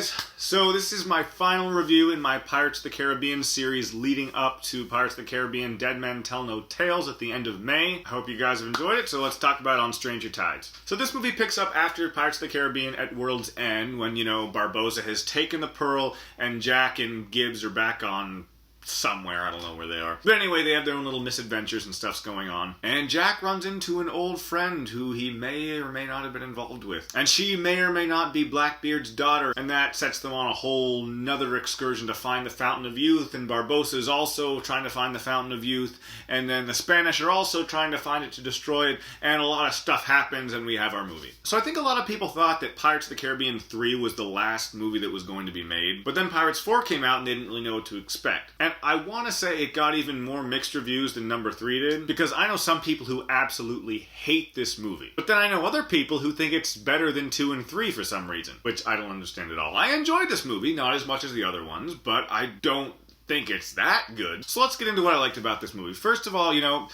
guys, so this is my final review in my Pirates of the Caribbean series leading up to Pirates of the Caribbean Dead Men Tell No Tales at the end of May. I hope you guys have enjoyed it, so let's talk about it on Stranger Tides. So this movie picks up after Pirates of the Caribbean at World's End when, Barbossa has taken the Pearl and Jack and Gibbs are back on somewhere, I don't know where they are. But anyway, they have their own little misadventures and stuff's going on. And Jack runs into an old friend who he may or may not have been involved with. And she may or may not be Blackbeard's daughter, and that sets them on a whole nother excursion to find the Fountain of Youth, and Barbossa is also trying to find the Fountain of Youth, and then the Spanish are also trying to find it to destroy it, and a lot of stuff happens, and we have our movie. So I think a lot of people thought that Pirates of the Caribbean 3 was the last movie that was going to be made, but then Pirates 4 came out and they didn't really know what to expect. And I want to say it got even more mixed reviews than number 3 did, because I know some people who absolutely hate this movie. But then I know other people who think it's better than 2 and 3 for some reason, which I don't understand at all. I enjoyed this movie, not as much as the other ones, but I don't think it's that good. So let's get into what I liked about this movie. First of all,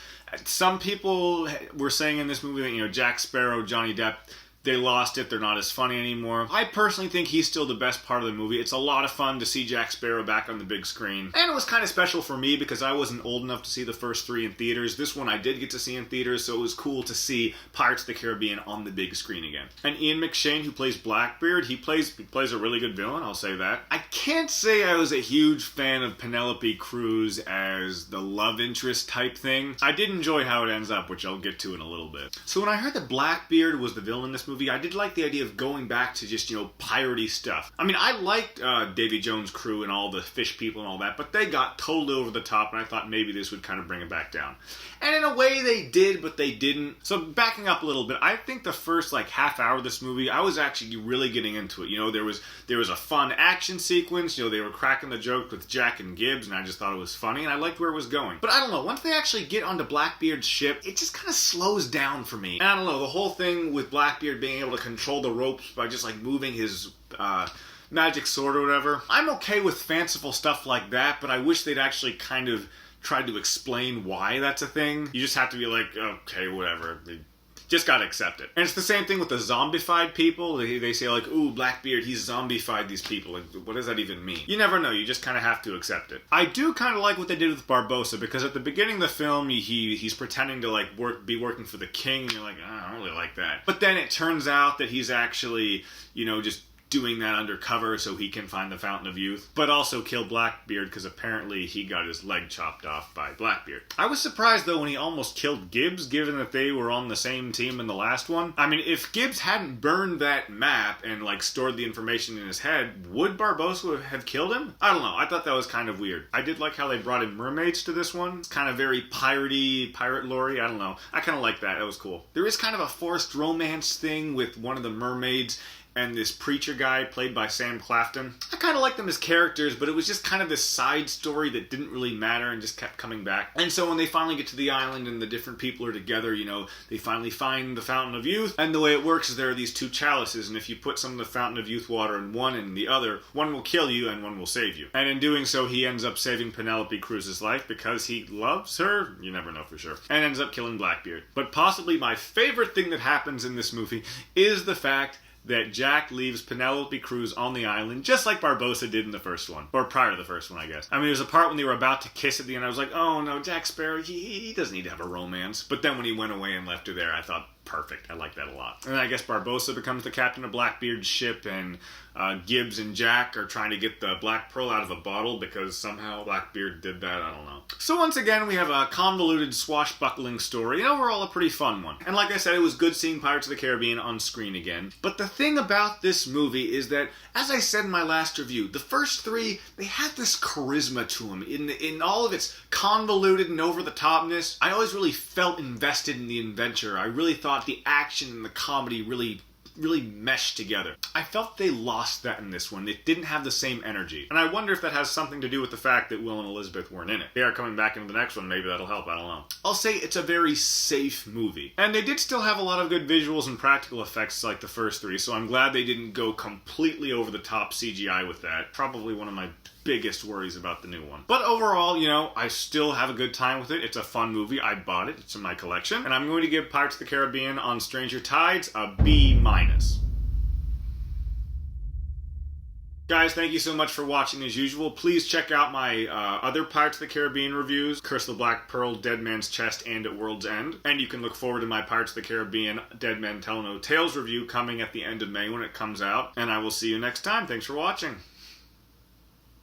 some people were saying in this movie that, Jack Sparrow, Johnny Depp, they lost it, they're not as funny anymore. I personally think he's still the best part of the movie. It's a lot of fun to see Jack Sparrow back on the big screen. And it was kind of special for me because I wasn't old enough to see the first 3 in theaters. This one I did get to see in theaters, so it was cool to see Pirates of the Caribbean on the big screen again. And Ian McShane, who plays Blackbeard, he plays a really good villain, I'll say that. I can't say I was a huge fan of Penelope Cruz as the love interest type thing. I did enjoy how it ends up, which I'll get to in a little bit. So when I heard that Blackbeard was the villain in this movie, I did like the idea of going back to just, piratey stuff. I mean, I liked Davy Jones' crew and all the fish people and all that, but they got totally over the top, and I thought maybe this would kind of bring it back down. And in a way they did, but they didn't. So backing up a little bit, I think the first half hour of this movie, I was actually really getting into it. There was a fun action sequence. They were cracking the joke with Jack and Gibbs, and I just thought it was funny, and I liked where it was going. But I don't know, once they actually get onto Blackbeard's ship, it just kind of slows down for me. And I don't know, the whole thing with Blackbeard being able to control the ropes by just moving his magic sword or whatever. I'm okay with fanciful stuff like that, but I wish they'd actually kind of tried to explain why that's a thing. You just have to be like, okay, whatever. Just gotta accept it. And it's the same thing with the zombified people. They say ooh, Blackbeard, he's zombified these people. What does that even mean? You never know. You just kind of have to accept it. I do kind of like what they did with Barbossa, because at the beginning of the film, he's pretending to be working for the king, and you're like, I don't really like that. But then it turns out that he's actually, just doing that undercover so he can find the Fountain of Youth, but also kill Blackbeard because apparently he got his leg chopped off by Blackbeard. I was surprised though when he almost killed Gibbs, given that they were on the same team in the last one. I mean, if Gibbs hadn't burned that map and stored the information in his head, would Barbossa have killed him? I don't know. I thought that was kind of weird. I did like how they brought in mermaids to this one. It's kind of very pirate lore-y. I don't know. I kind of like that. That was cool. There is kind of a forced romance thing with one of the mermaids and this preacher guy played by Sam Claflin. I kind of liked them as characters, but it was just kind of this side story that didn't really matter and just kept coming back. And so when they finally get to the island and the different people are together, they finally find the Fountain of Youth. And the way it works is there are these 2 chalices, and if you put some of the Fountain of Youth water in one and the other, one will kill you and one will save you. And in doing so, he ends up saving Penelope Cruz's life because he loves her. You never know for sure. And ends up killing Blackbeard. But possibly my favorite thing that happens in this movie is the fact that Jack leaves Penelope Cruz on the island, just like Barbossa did in the first one. Or prior to the first one, I guess. I mean, there's a part when they were about to kiss at the end, I was like, oh no, Jack Sparrow, he doesn't need to have a romance. But then when he went away and left her there, I thought, perfect. I like that a lot. And I guess Barbossa becomes the captain of Blackbeard's ship, and Gibbs and Jack are trying to get the Black Pearl out of a bottle because somehow Blackbeard did that. I don't know. So once again, we have a convoluted, swashbuckling story, and overall a pretty fun one. And like I said, it was good seeing Pirates of the Caribbean on screen again. But the thing about this movie is that, as I said in my last review, the first 3, they had this charisma to them. In all of its convoluted and over-the-topness, I always really felt invested in the adventure. I really thought the action and the comedy really meshed together. I felt they lost that in this one. It didn't have the same energy. And I wonder if that has something to do with the fact that Will and Elizabeth weren't in it. They are coming back into the next one. Maybe that'll help. I don't know. I'll say it's a very safe movie. And they did still have a lot of good visuals and practical effects like the first 3, so I'm glad they didn't go completely over the top CGI with that. Probably one of my biggest worries about the new one. But overall, I still have a good time with it. It's a fun movie. I bought it. It's in my collection. And I'm going to give Pirates of the Caribbean on Stranger Tides a B-. Guys, thank you so much for watching as usual. Please check out my other Pirates of the Caribbean reviews, Curse of the Black Pearl, Dead Man's Chest, and At World's End. And you can look forward to my Pirates of the Caribbean Dead Men Tell No Tales review coming at the end of May when it comes out. And I will see you next time. Thanks for watching.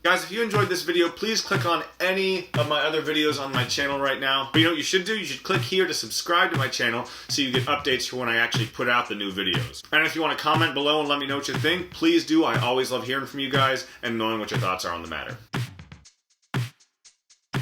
Guys, if you enjoyed this video, please click on any of my other videos on my channel right now. But you know what you should do? You should click here to subscribe to my channel so you get updates for when I actually put out the new videos. And if you want to comment below and let me know what you think, please do. I always love hearing from you guys and knowing what your thoughts are on the matter.